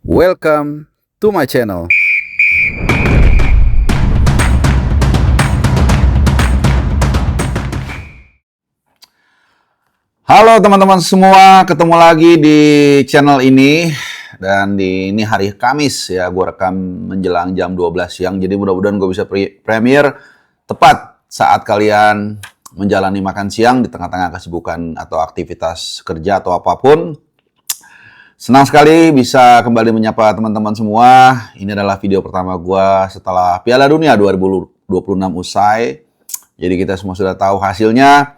Welcome to my channel. Halo teman-teman semua, ketemu lagi di channel ini. Dan ini hari Kamis ya, gue rekam menjelang jam 12 siang. Jadi mudah-mudahan gue bisa premiere tepat saat kalian menjalani makan siang di tengah-tengah kesibukan atau aktivitas kerja atau apapun. Senang sekali bisa kembali menyapa teman-teman semua. Ini adalah video pertama gue setelah Piala Dunia 2026 usai. Jadi kita semua sudah tahu hasilnya.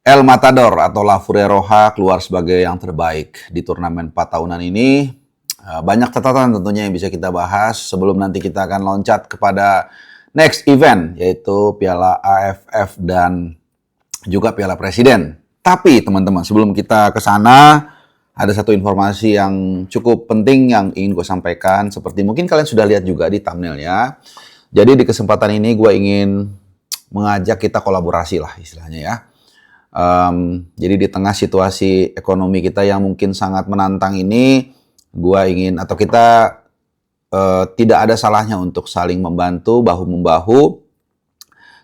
El Matador atau La Furia Roja keluar sebagai yang terbaik di turnamen 4 tahunan ini. Banyak catatan tentunya yang bisa kita bahas sebelum nanti kita akan loncat kepada next event, yaitu Piala AFF dan juga Piala Presiden. Tapi teman-teman, sebelum kita ke sana, ada satu informasi yang cukup penting yang ingin gue sampaikan. Seperti mungkin kalian sudah lihat juga di thumbnailnya. Jadi di kesempatan ini gue ingin mengajak kita kolaborasi lah istilahnya ya. Jadi di tengah situasi ekonomi kita yang mungkin sangat menantang ini, gue ingin atau kita tidak ada salahnya untuk saling membantu, bahu-membahu,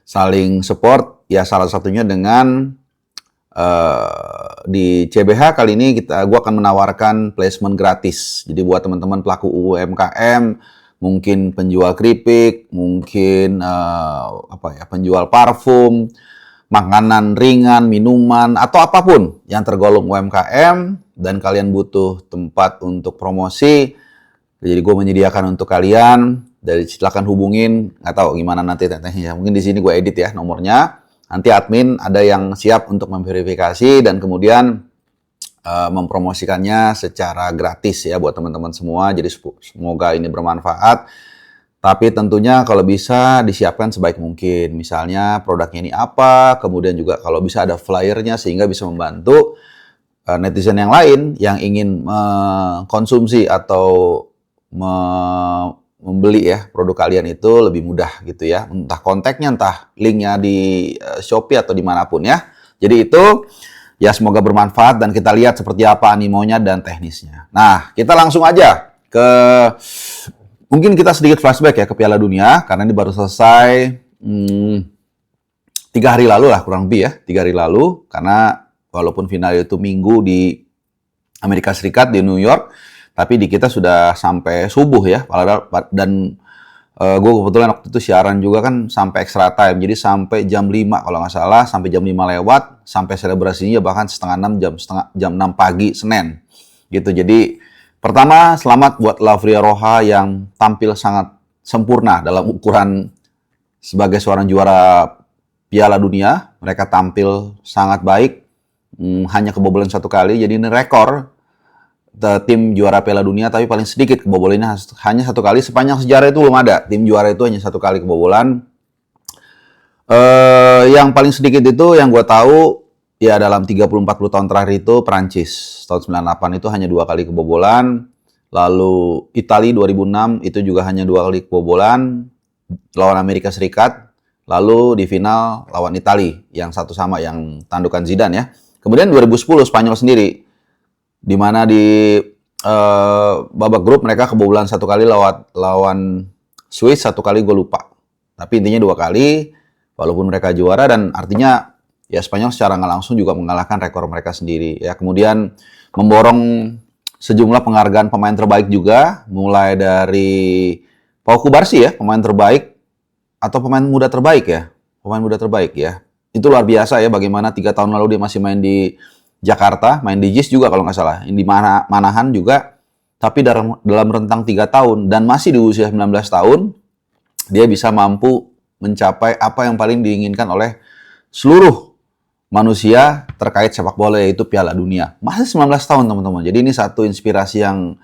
saling support. Ya salah satunya dengan di CBH kali ini gue akan menawarkan placement gratis. Jadi buat teman-teman pelaku UMKM, mungkin penjual keripik, mungkin penjual parfum, makanan ringan, minuman atau apapun yang tergolong UMKM dan kalian butuh tempat untuk promosi. Jadi gue menyediakan untuk kalian. Dari silakan hubungin, nggak tahu gimana nanti teknisnya. Mungkin di sini gue edit ya nomornya. Nanti admin ada yang siap untuk memverifikasi dan kemudian mempromosikannya secara gratis ya buat teman-teman semua. Jadi semoga ini bermanfaat. Tapi tentunya kalau bisa disiapkan sebaik mungkin. Misalnya produknya ini apa, kemudian juga kalau bisa ada flyernya sehingga bisa membantu netizen yang lain yang ingin mengkonsumsi atau membeli ya produk kalian itu lebih mudah gitu ya. Entah kontaknya, entah linknya di Shopee atau dimanapun ya. Jadi itu ya semoga bermanfaat dan kita lihat seperti apa animonya dan teknisnya. Nah, kita langsung aja ke mungkin kita sedikit flashback ya ke Piala Dunia karena ini baru selesai 3 hari lalu lah kurang lebih ya 3 hari lalu karena walaupun final itu minggu di Amerika Serikat di New York. Tapi di kita sudah sampai subuh ya, dan gue kebetulan waktu itu siaran juga kan sampai extra time, jadi sampai jam 5 kalau nggak salah, sampai jam 5 lewat, sampai selebrasinya bahkan setengah 6, jam 6 pagi Senin, gitu. Jadi pertama selamat buat La Furia Roja yang tampil sangat sempurna dalam ukuran sebagai seorang juara Piala Dunia, mereka tampil sangat baik, hanya kebobolan 1 kali, jadi ini rekor tim juara Piala Dunia tapi paling sedikit kebobolannya hanya 1 kali. Sepanjang sejarah itu belum ada tim juara itu hanya 1 kali kebobolan. Yang paling sedikit itu yang gue tahu ya dalam 30-40 tahun terakhir itu Prancis tahun 98 itu hanya 2 kali kebobolan. Lalu Italia 2006 itu juga hanya 2 kali kebobolan lawan Amerika Serikat. Lalu di final lawan Italia yang satu sama yang tandukan Zidane ya. Kemudian 2010 Spanyol sendiri di mana di babak grup mereka kebobolan 1 kali lawan Swiss, 1 kali gue lupa. Tapi intinya 2 kali, walaupun mereka juara dan artinya ya Spanyol secara nggak langsung juga mengalahkan rekor mereka sendiri. Ya kemudian memborong sejumlah penghargaan pemain terbaik juga, mulai dari Pau Cubarsí ya, pemain terbaik atau pemain muda terbaik ya, pemain muda terbaik ya. Itu luar biasa ya bagaimana 3 tahun lalu dia masih main di Jakarta, main di JIS juga kalau nggak salah, di Manahan juga, tapi dalam rentang 3 tahun dan masih di usia 19 tahun, dia bisa mampu mencapai apa yang paling diinginkan oleh seluruh manusia terkait sepak bola yaitu Piala Dunia. Masih 19 tahun teman-teman, jadi ini satu inspirasi yang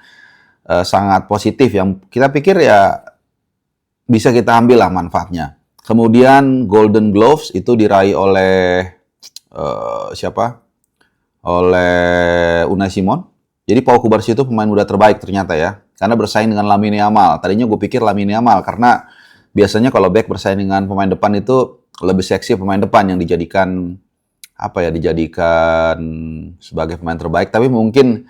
sangat positif yang kita pikir ya bisa kita ambil lah manfaatnya. Kemudian Golden Gloves itu diraih oleh siapa? Oleh Unai Simon. Jadi Pau Cubarsí itu pemain muda terbaik ternyata ya. Karena bersaing dengan Lamine Yamal. Tadinya gue pikir Lamine Yamal karena biasanya kalau back bersaing dengan pemain depan itu lebih seksi pemain depan yang dijadikan dijadikan sebagai pemain terbaik. Tapi mungkin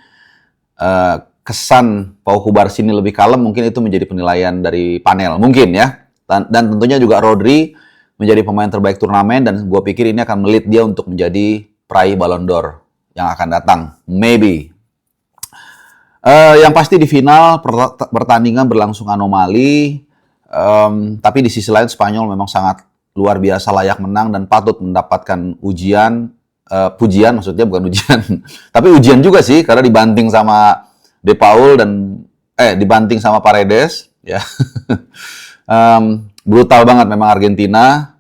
kesan Pau Cubarsí ini lebih kalem, mungkin itu menjadi penilaian dari panel, mungkin ya. Dan tentunya juga Rodri menjadi pemain terbaik turnamen, dan gue pikir ini akan melit dia untuk menjadi peraih Ballon d'Or yang akan datang, maybe. Yang pasti di final pertandingan berlangsung anomali, tapi di sisi lain Spanyol memang sangat luar biasa layak menang dan patut mendapatkan pujian maksudnya, bukan ujian, tapi ujian juga sih karena dibanting sama De Paul dan dibanting sama Paredes ya. Brutal banget memang Argentina,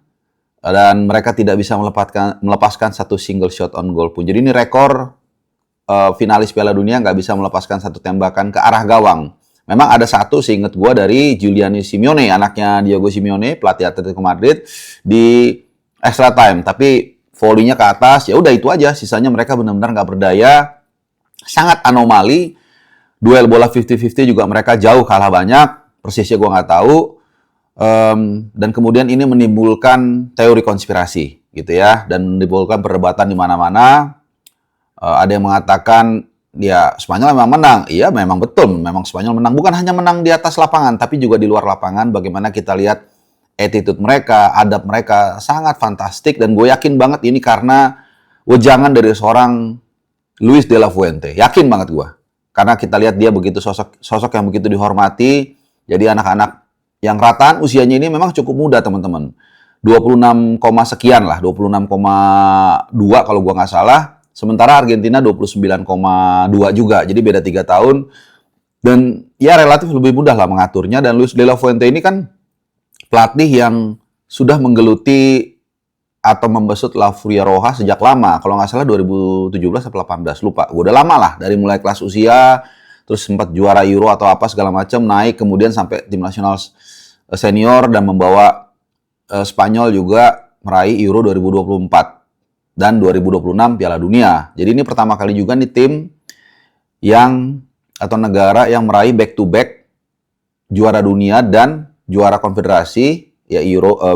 dan mereka tidak bisa melepaskan satu single shot on goal pun. Jadi ini rekor finalis Piala Dunia nggak bisa melepaskan satu tembakan ke arah gawang. Memang ada satu, seingat gue, dari Giuliano Simeone, anaknya Diego Simeone, pelatih Atletico Madrid, di extra time. Tapi volley-nya ke atas, ya udah itu aja. Sisanya mereka benar-benar nggak berdaya. Sangat anomali. Duel bola 50-50 juga mereka jauh kalah banyak. Persisnya gue nggak tahu. Dan kemudian ini menimbulkan teori konspirasi, gitu ya. Dan menimbulkan perdebatan di mana-mana. Ada yang mengatakan, ya Spanyol memang menang. Iya, memang betul. Memang Spanyol menang. Bukan hanya menang di atas lapangan, tapi juga di luar lapangan. Bagaimana kita lihat attitude mereka, adab mereka sangat fantastik. Dan gue yakin banget ini karena wejangan dari seorang Luis de la Fuente. Yakin banget gue. Karena kita lihat dia begitu sosok yang begitu dihormati. Jadi anak-anak yang rataan usianya ini memang cukup muda, teman-teman. 26, sekian lah. 26,2 kalau gue nggak salah. Sementara Argentina 29,2 juga, jadi beda 3 tahun. Dan ya relatif lebih mudah lah mengaturnya. Dan Luis de la Fuente ini kan pelatih yang sudah menggeluti atau membesut La Furia Roja sejak lama. Kalau nggak salah 2017 atau 18, lupa. Udah lama lah, dari mulai kelas usia, terus sempat juara Euro atau apa segala macam, naik kemudian sampai tim nasional senior dan membawa Spanyol juga meraih Euro 2024. Dan 2026 Piala Dunia. Jadi ini pertama kali juga nih tim atau negara yang meraih back-to-back juara dunia dan juara konfederasi, ya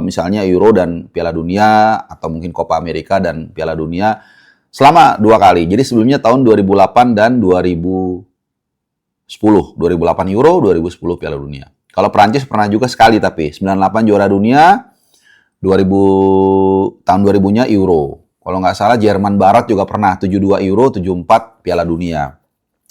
misalnya Euro dan Piala Dunia, atau mungkin Copa America dan Piala Dunia selama 2 kali. Jadi sebelumnya tahun 2008 dan 2010. 2008 Euro, 2010 Piala Dunia. Kalau Prancis pernah juga sekali, tapi 98 juara dunia, tahun 2000-nya Euro. Kalau nggak salah Jerman Barat juga pernah 72 Euro, 74 Piala Dunia.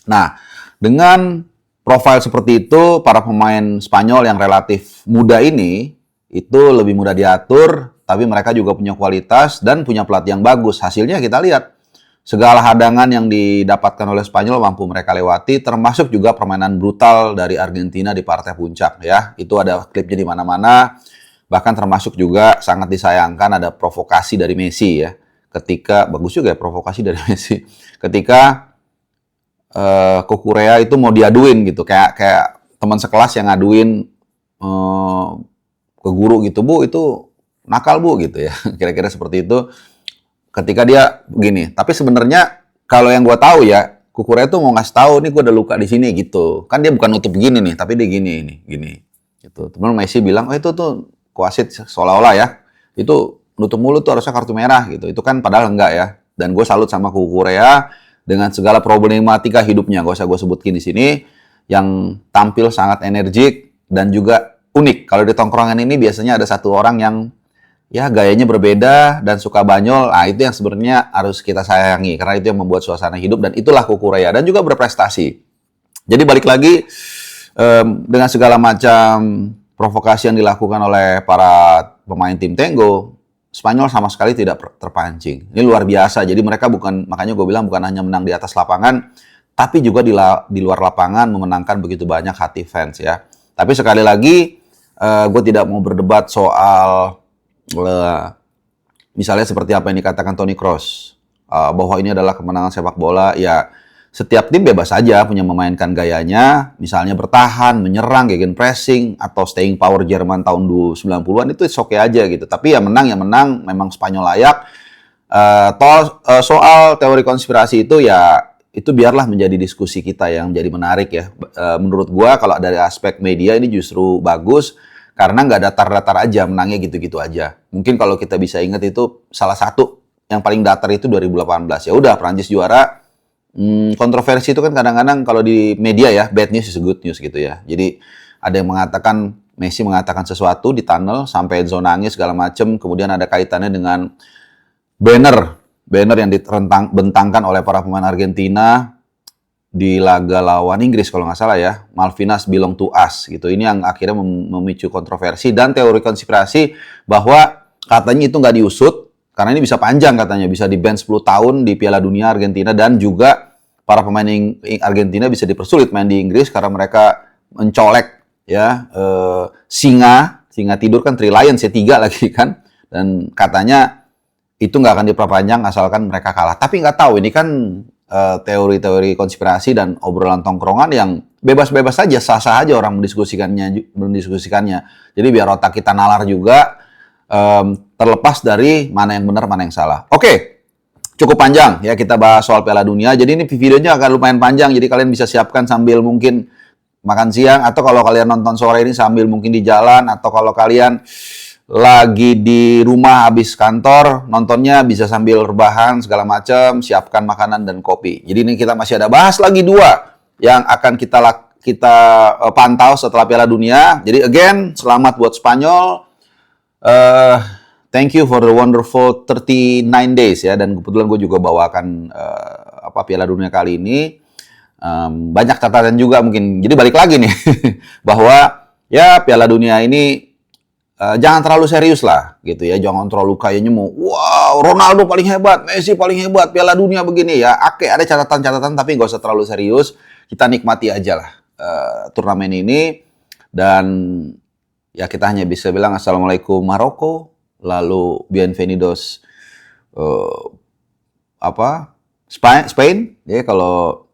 Nah, dengan profil seperti itu, para pemain Spanyol yang relatif muda ini itu lebih mudah diatur, tapi mereka juga punya kualitas dan punya pelatih yang bagus. Hasilnya kita lihat, segala hadangan yang didapatkan oleh Spanyol mampu mereka lewati, termasuk juga permainan brutal dari Argentina di partai puncak ya. Itu ada klipnya di mana-mana. Bahkan termasuk juga sangat disayangkan ada provokasi dari Messi ya. Ketika, bagus juga ya provokasi dari Messi, ketika Cucurella itu mau diaduin gitu, kayak teman sekelas yang ngaduin ke guru gitu, Bu itu nakal Bu gitu ya, kira-kira seperti itu. Ketika dia begini, tapi sebenarnya kalau yang gue tahu ya, Cucurella itu mau ngasih tahu nih gue ada luka di sini gitu, kan dia bukan nutup begini nih, tapi dia gini gitu. Teman Messi bilang, oh itu tuh wasit seolah-olah ya, itu nutup mulut tuh harusnya kartu merah gitu. Itu kan padahal enggak ya. Dan gue salut sama Cucurella dengan segala problematika hidupnya. Gak usah gue sebutkin di sini. Yang tampil sangat energik dan juga unik. Kalau di tongkrongan ini biasanya ada satu orang yang ya gayanya berbeda dan suka banyol. Nah, itu yang sebenarnya harus kita sayangi. Karena itu yang membuat suasana hidup. Dan itulah Cucurella. Dan juga berprestasi. Jadi balik lagi, dengan segala macam provokasi yang dilakukan oleh para pemain tim Tenggo, Spanyol sama sekali tidak terpancing. Ini luar biasa. Jadi mereka makanya gue bilang bukan hanya menang di atas lapangan, tapi juga di luar lapangan memenangkan begitu banyak hati fans ya. Tapi sekali lagi, gue tidak mau berdebat soal misalnya seperti apa yang dikatakan Toni Kroos, bahwa ini adalah kemenangan sepak bola. Ya, setiap tim bebas saja punya memainkan gayanya, misalnya bertahan, menyerang, gegenpressing, atau staying power Jerman tahun 90-an itu oke aja gitu. Tapi ya menang, memang Spanyol layak. Soal teori konspirasi itu ya, itu biarlah menjadi diskusi kita yang menjadi menarik ya. Menurut gua kalau dari aspek media ini justru bagus, karena nggak datar-datar aja, menangnya gitu-gitu aja. Mungkin kalau kita bisa ingat itu salah satu yang paling datar itu 2018. Ya udah, Prancis juara, kontroversi itu kan kadang-kadang kalau di media ya, bad news is good news gitu ya. Jadi ada yang mengatakan Messi mengatakan sesuatu di tunnel sampai zona nangis segala macam, kemudian ada kaitannya dengan banner yang bentangkan oleh para pemain Argentina di laga lawan Inggris kalau nggak salah ya, Malvinas belong to us gitu. Ini yang akhirnya memicu kontroversi dan teori konspirasi bahwa katanya itu nggak diusut karena ini bisa panjang katanya, bisa di-ban 10 tahun di Piala Dunia Argentina dan juga para pemain Argentina bisa dipersulit main di Inggris karena mereka mencolek ya singa tidur kan Three Lions ya 3 lagi kan, dan katanya itu nggak akan diperpanjang asalkan mereka kalah. Tapi nggak tahu, ini kan teori-teori konspirasi dan obrolan tongkrongan yang bebas-bebas saja, sah-sah aja orang mendiskusikannya. Jadi biar otak kita nalar juga, terlepas dari mana yang benar, mana yang salah. Oke, cukup panjang ya kita bahas soal Piala Dunia. Jadi ini videonya akan lumayan panjang, jadi kalian bisa siapkan sambil mungkin makan siang, atau kalau kalian nonton sore ini sambil mungkin di jalan, atau kalau kalian lagi di rumah habis kantor, nontonnya bisa sambil rebahan segala macam, siapkan makanan dan kopi. Jadi ini kita masih ada bahas lagi 2 yang akan kita pantau setelah Piala Dunia. Jadi again, selamat buat Spanyol. Thank you for the wonderful 39 days ya, dan kebetulan gue juga bawakan Piala Dunia kali ini. Banyak catatan juga mungkin. Jadi balik lagi nih bahwa ya Piala Dunia ini jangan terlalu serius lah gitu ya, jangan terlalu kayaknya mau wow Ronaldo paling hebat, Messi paling hebat, Piala Dunia begini ya. Oke, ada catatan-catatan tapi nggak usah terlalu serius, kita nikmati aja lah turnamen ini, dan ya kita hanya bisa bilang assalamualaikum Maroko, lalu bienvenidos Spain ya, kalau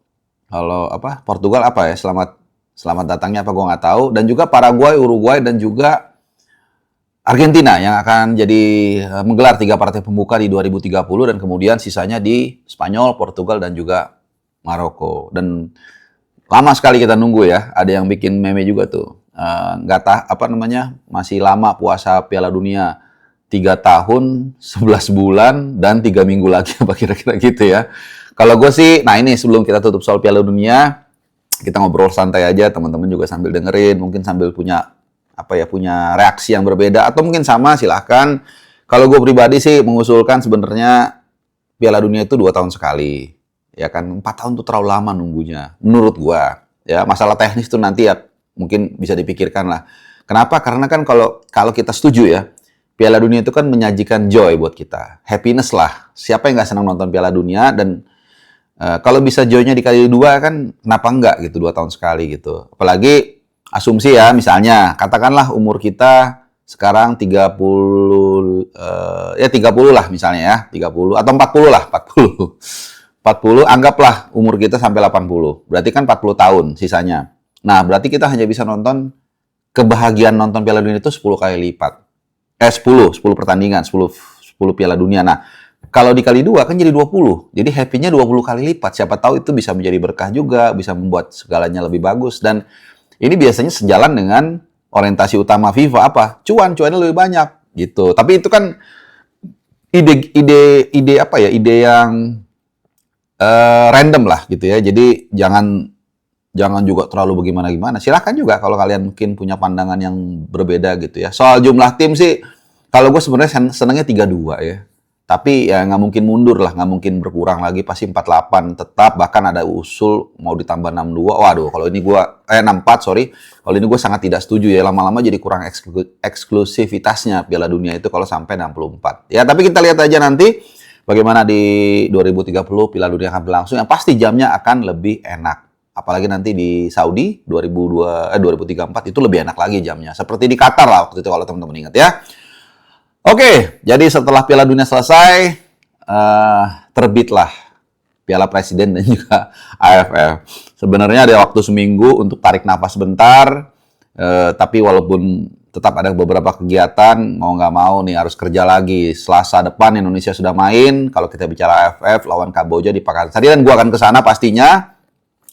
Portugal ya, selamat datangnya gue nggak tahu, dan juga Paraguay, Uruguay dan juga Argentina yang akan jadi menggelar 3 partai pembuka di 2030, dan kemudian sisanya di Spanyol, Portugal dan juga Maroko. Dan lama sekali kita nunggu ya, ada yang bikin meme juga tuh, masih lama puasa Piala Dunia, 3 tahun, 11 bulan, dan 3 minggu lagi, apa kira-kira gitu ya. Kalau gue sih, nah ini sebelum kita tutup soal Piala Dunia, kita ngobrol santai aja, teman-teman juga sambil dengerin, mungkin sambil punya reaksi yang berbeda, atau mungkin sama, silahkan. Kalau gue pribadi sih mengusulkan sebenarnya Piala Dunia itu 2 tahun sekali. Ya kan, 4 tahun itu terlalu lama nunggunya, menurut gue. Ya, masalah teknis itu nanti ya mungkin bisa dipikirkan lah. Kenapa? Karena kan kalau kita setuju ya, Piala Dunia itu kan menyajikan joy buat kita, happiness lah. Siapa yang nggak senang nonton Piala Dunia? Dan kalau bisa joy-nya dikali 2 kan, kenapa enggak gitu 2 tahun sekali gitu. Apalagi asumsi ya, misalnya katakanlah umur kita sekarang 30 lah misalnya ya, 30 atau 40 lah, 40 anggaplah umur kita sampai 80. Berarti kan 40 tahun sisanya. Nah, berarti kita hanya bisa nonton, kebahagiaan nonton Piala Dunia itu 10 kali lipat. 10 pertandingan, 10 Piala Dunia. Nah, kalau dikali 2 kan jadi 20. Jadi happy-nya 20 kali lipat. Siapa tahu itu bisa menjadi berkah juga, bisa membuat segalanya lebih bagus. Dan ini biasanya sejalan dengan orientasi utama FIFA apa? Cuannya lebih banyak gitu. Tapi itu kan ide yang random lah gitu ya. Jadi jangan juga terlalu bagaimana-gimana. Silahkan juga kalau kalian mungkin punya pandangan yang berbeda gitu ya. Soal jumlah tim sih, kalau gue sebenarnya senangnya 32 ya. Tapi ya nggak mungkin mundur lah, nggak mungkin berkurang lagi, pasti 48 tetap, bahkan ada usul mau ditambah 62. Waduh, kalau ini gue 64, sorry. Kalau ini gue sangat tidak setuju ya, lama-lama jadi kurang eksklusivitasnya Piala Dunia itu kalau sampai 64. Ya, tapi kita lihat aja nanti bagaimana di 2030 Piala Dunia akan berlangsung, yang pasti jamnya akan lebih enak. Apalagi nanti di Saudi 2034 itu lebih enak lagi jamnya. Seperti di Qatar lah waktu itu kalau teman-teman ingat ya. Oke, jadi setelah Piala Dunia selesai, terbitlah Piala Presiden dan juga AFF. Sebenarnya ada waktu seminggu untuk tarik nafas sebentar, tapi walaupun tetap ada beberapa kegiatan, mau nggak mau nih harus kerja lagi. Selasa depan Indonesia sudah main, kalau kita bicara AFF lawan Kamboja di Pakansari, dan gua akan ke sana pastinya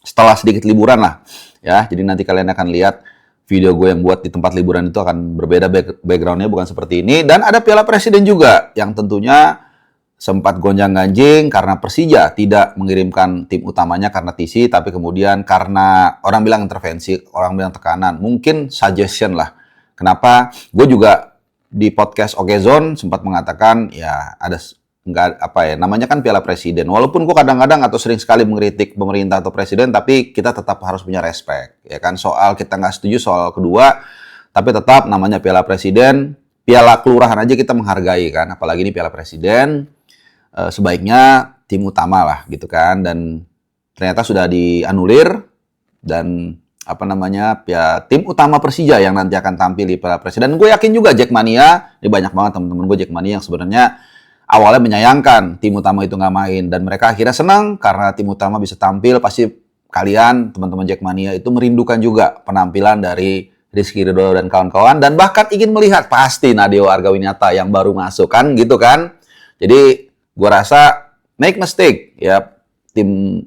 setelah sedikit liburan lah. Ya, jadi nanti kalian akan lihat video gue yang buat di tempat liburan itu akan berbeda background-nya, bukan seperti ini. Dan ada Piala Presiden juga yang tentunya sempat gonjang-ganjing karena Persija tidak mengirimkan tim utamanya karena TC, tapi kemudian karena orang bilang intervensi, orang bilang tekanan, mungkin suggestion lah. Kenapa? Gue juga di podcast Okezone sempat mengatakan ya ada nggak apa ya namanya kan Piala Presiden. Walaupun gue kadang-kadang atau sering sekali mengkritik pemerintah atau presiden, tapi kita tetap harus punya respect ya kan, soal kita nggak setuju soal kedua, tapi tetap namanya Piala Presiden, Piala Kelurahan aja kita menghargai kan, apalagi ini Piala Presiden. Sebaiknya tim utama lah gitu kan, dan ternyata sudah dianulir dan apa namanya ya tim utama Persija yang nanti akan tampil di Piala Presiden. Gue yakin juga Jackmania, ini banyak banget teman-teman gue Jackmania yang sebenarnya awalnya menyayangkan tim utama itu nggak main, dan mereka akhirnya senang karena tim utama bisa tampil. Pasti kalian teman-teman Jackmania itu merindukan juga penampilan dari Rizky Ridho dan kawan-kawan, dan bahkan ingin melihat pasti Nadeo Argawinata yang baru masuk kan gitu kan. Jadi gue rasa make mistake ya tim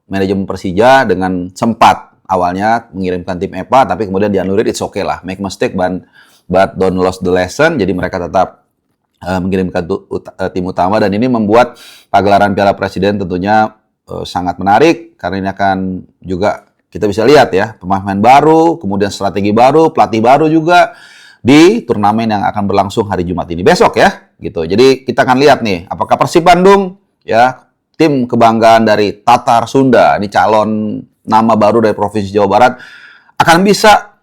manajemen Persija dengan sempat awalnya mengirimkan tim EPA, tapi kemudian dianulir. It's okay lah, make mistake but don't lose the lesson. Jadi mereka tetap mengirimkan tim utama, dan ini membuat pagelaran Piala Presiden tentunya sangat menarik karena ini akan juga kita bisa lihat ya pemain-pemain baru, kemudian strategi baru, pelatih baru juga di turnamen yang akan berlangsung hari Jumat ini besok ya gitu. Jadi kita akan lihat nih apakah Persib Bandung ya, tim kebanggaan dari Tatar Sunda, ini calon nama baru dari Provinsi Jawa Barat, akan bisa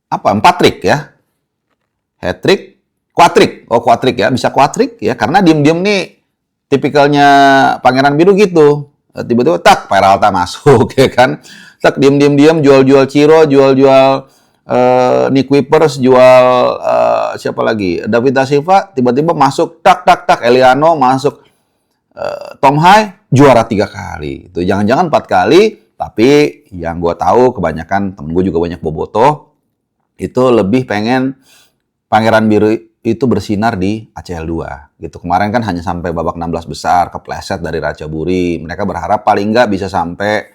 4 trik ya, hat-trick, quadrick ya, bisa quadrick ya, karena diem-diem nih tipikalnya Pangeran Biru gitu, tiba-tiba tak Peralta masuk ya kan, tak diem jual-jual Ciro, jual-jual Nick Wipers, jual siapa lagi, David da Silva, tiba-tiba masuk tak Eliano masuk, Tom Hai juara 3 kali, itu jangan-jangan 4 kali. Tapi yang gue tahu kebanyakan temen gue juga banyak bobotoh itu lebih pengen Pangeran Biru itu bersinar di ACL 2 gitu. Kemarin kan hanya sampai babak 16 besar, kepleset dari Ratchaburi. Mereka berharap paling nggak bisa sampai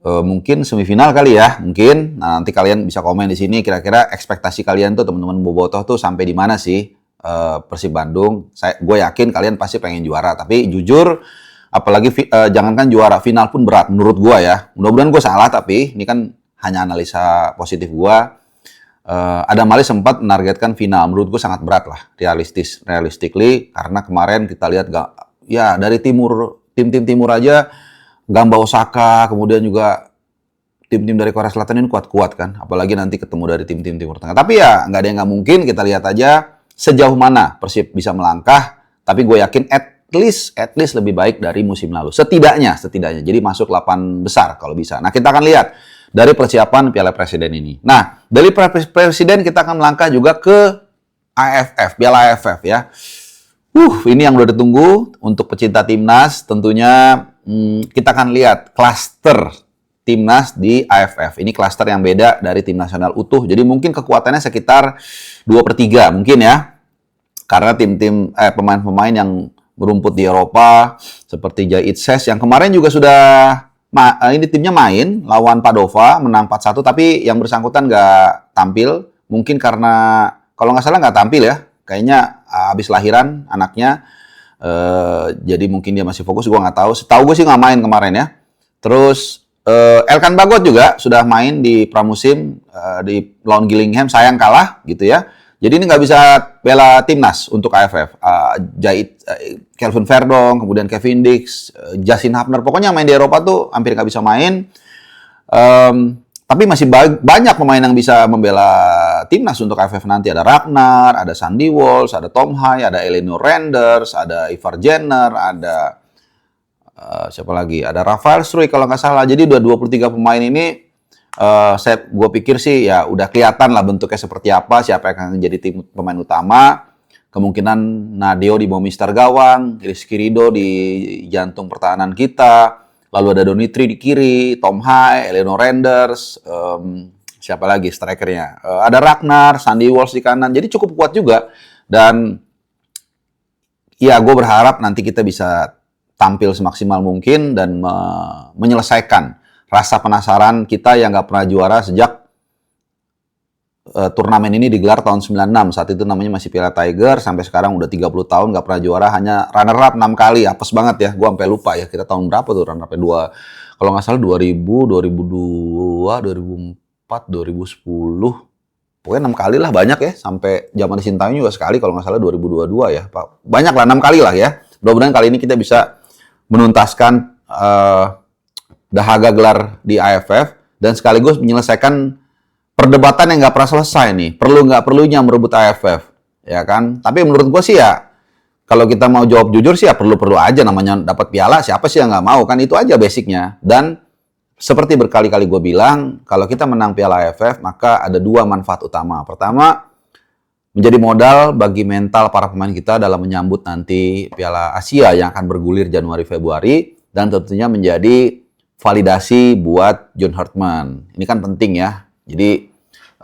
mungkin semifinal kali ya, mungkin. Nah, nanti kalian bisa komen di sini kira-kira ekspektasi kalian tuh teman-teman bobotoh tuh sampai di mana sih Persib Bandung. Gue yakin kalian pasti pengen juara, tapi jujur apalagi jangankan juara, final pun berat menurut gue ya. Mudah-mudahan gue salah, tapi ini kan hanya analisa positif gue. Adam Malik sempat menargetkan final, menurut gue sangat berat lah, realistically, karena kemarin kita lihat ya dari timur, tim-tim timur aja, Gamba Osaka, kemudian juga tim-tim dari Korea Selatan ini kuat-kuat kan, apalagi nanti ketemu dari tim-tim Timur Tengah. Tapi ya nggak ada yang nggak mungkin, kita lihat aja sejauh mana Persib bisa melangkah, tapi gue yakin at least lebih baik dari musim lalu, setidaknya, jadi masuk 8 besar kalau bisa. Nah, kita akan lihat dari persiapan Piala Presiden ini. Nah, dari Presiden kita akan melangkah juga ke AFF, Piala AFF ya. Ini yang udah ditunggu untuk pecinta timnas. Tentunya kita akan lihat klaster timnas di AFF. Ini klaster yang beda dari tim nasional utuh. Jadi mungkin kekuatannya sekitar 2/3 mungkin ya. Karena tim-tim pemain-pemain yang merumput di Eropa seperti Jai Itses yang kemarin juga sudah ini timnya main lawan Padova, menang 4-1, tapi yang bersangkutan nggak tampil. Mungkin karena kalau nggak salah nggak tampil ya. Kayaknya habis lahiran anaknya. Jadi mungkin dia masih fokus, gue nggak tahu. Setahu gue sih nggak main kemarin ya. Terus Elkan Bagot juga sudah main di pramusim di lawan Gillingham, sayang kalah gitu ya. Jadi ini nggak bisa bela timnas untuk AFF. Kelvin Verdong, kemudian Kevin Dix, Justin Hapner, pokoknya main di Eropa tuh hampir nggak bisa main. Tapi masih banyak pemain yang bisa membela timnas untuk AFF nanti. Ada Ragnar, ada Sandy Walsh, ada Tom Hai, ada Eleanor Renders, ada Ivar Jenner, ada siapa lagi? Ada Rafael Struijk kalau nggak salah. Jadi udah 23 pemain ini, gue pikir sih ya udah kelihatan lah bentuknya seperti apa, siapa yang akan jadi tim pemain utama. Kemungkinan Nadeo di bawah Mister Gawang, Rizky Ridho di jantung pertahanan kita. Lalu ada Donitri di kiri, Tom Hai, Eleanor Renders, siapa lagi strikernya? Ada Ragnar, Sandy Walsh di kanan. Jadi cukup kuat juga. Dan ya gue berharap nanti kita bisa tampil semaksimal mungkin dan menyelesaikan rasa penasaran kita yang nggak pernah juara sejak turnamen ini digelar tahun 96. Saat itu namanya masih Piala Tiger. Sampai sekarang udah 30 tahun nggak pernah juara. Hanya runner up 6 kali. Apes banget ya. Gue sampai lupa ya. Kita tahun berapa tuh runner up? Kalau nggak salah 2000, 2002, 2004, 2010. Pokoknya 6 kali lah, banyak ya. Sampai zaman Sintayong juga sekali. Kalau nggak salah 2022 ya. Banyak lah, 6 kali lah ya. Mudah-mudahan kali ini kita bisa menuntaskan dahaga gelar di AFF. Dan sekaligus menyelesaikan perdebatan yang nggak pernah selesai nih. Perlu nggak perlunya merebut AFF, ya kan? Tapi menurut gue sih ya, kalau kita mau jawab jujur sih ya perlu-perlu aja, namanya dapat piala, siapa sih yang nggak mau, kan itu aja basicnya. Dan seperti berkali-kali gue bilang, kalau kita menang piala AFF, maka ada 2 manfaat utama. Pertama, menjadi modal bagi mental para pemain kita dalam menyambut nanti Piala Asia yang akan bergulir Januari-Februari, dan tentunya menjadi validasi buat John Hartman. Ini kan penting ya. Jadi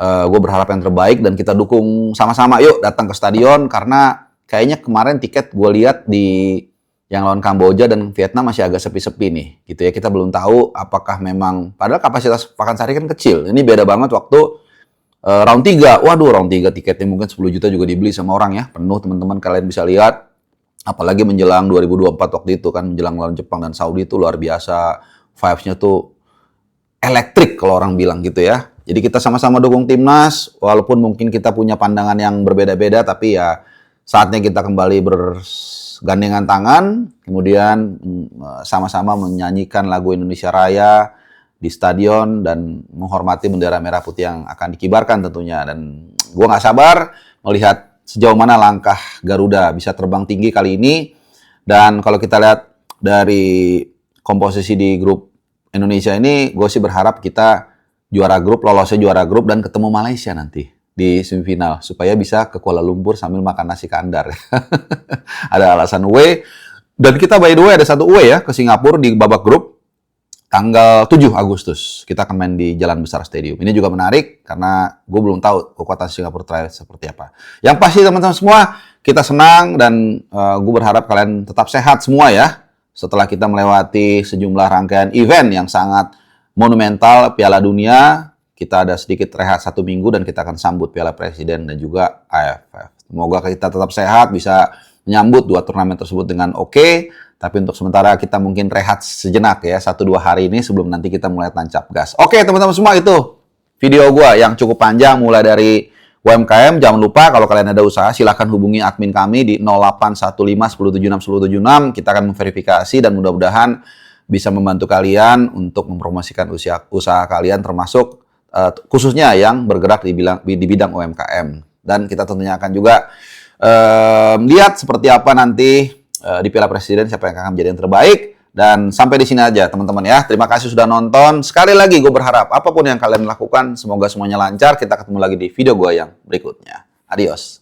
gue berharap yang terbaik dan kita dukung sama-sama. Yuk datang ke stadion, karena kayaknya kemarin tiket gue lihat di yang lawan Kamboja dan Vietnam masih agak sepi-sepi nih, gitu ya. Kita belum tahu apakah memang, padahal kapasitas Pakansari kan kecil. Ini beda banget waktu round 3. Waduh, round 3 tiketnya mungkin 10 juta juga dibeli sama orang ya. Penuh teman-teman, kalian bisa lihat. Apalagi menjelang 2024 waktu itu kan, menjelang lawan Jepang dan Saudi itu luar biasa. Vibes-nya tuh elektrik kalau orang bilang gitu ya. Jadi kita sama-sama dukung timnas, walaupun mungkin kita punya pandangan yang berbeda-beda, tapi ya saatnya kita kembali bergandengan tangan, kemudian sama-sama menyanyikan lagu Indonesia Raya di stadion dan menghormati bendera merah putih yang akan dikibarkan tentunya. Dan gue nggak sabar melihat sejauh mana langkah Garuda bisa terbang tinggi kali ini. Dan kalau kita lihat dari komposisi di grup Indonesia ini, gue sih berharap kita lolosnya juara grup dan ketemu Malaysia nanti di semifinal, supaya bisa ke Kuala Lumpur sambil makan nasi kandar. Ada alasan away. Dan kita by the way ada satu away ya ke Singapura di babak grup tanggal 7 Agustus. Kita akan main di Jalan Besar Stadium. Ini juga menarik karena gue belum tahu kekuatan Singapura Trials seperti apa. Yang pasti teman-teman semua, kita senang dan gue berharap kalian tetap sehat semua ya. Setelah kita melewati sejumlah rangkaian event yang sangat monumental Piala Dunia, kita ada sedikit rehat 1 minggu dan kita akan sambut Piala Presiden dan juga AFF. Semoga kita tetap sehat, bisa menyambut 2 turnamen tersebut dengan oke. Tapi untuk sementara kita mungkin rehat sejenak ya, 1-2 hari ini sebelum nanti kita mulai tancap gas. Oke teman-teman semua, itu video gue yang cukup panjang mulai dari UMKM. Jangan lupa kalau kalian ada usaha silahkan hubungi admin kami di 0815 1076 1076. Kita akan memverifikasi dan mudah-mudahan bisa membantu kalian untuk mempromosikan usaha kalian, termasuk khususnya yang bergerak di bidang UMKM. Dan kita tentunya akan juga lihat seperti apa nanti di Piala Presiden siapa yang akan menjadi yang terbaik. Dan sampai di sini aja teman-teman ya. Terima kasih sudah nonton. Sekali lagi gue berharap apapun yang kalian lakukan semoga semuanya lancar. Kita ketemu lagi di video gue yang berikutnya. Adios.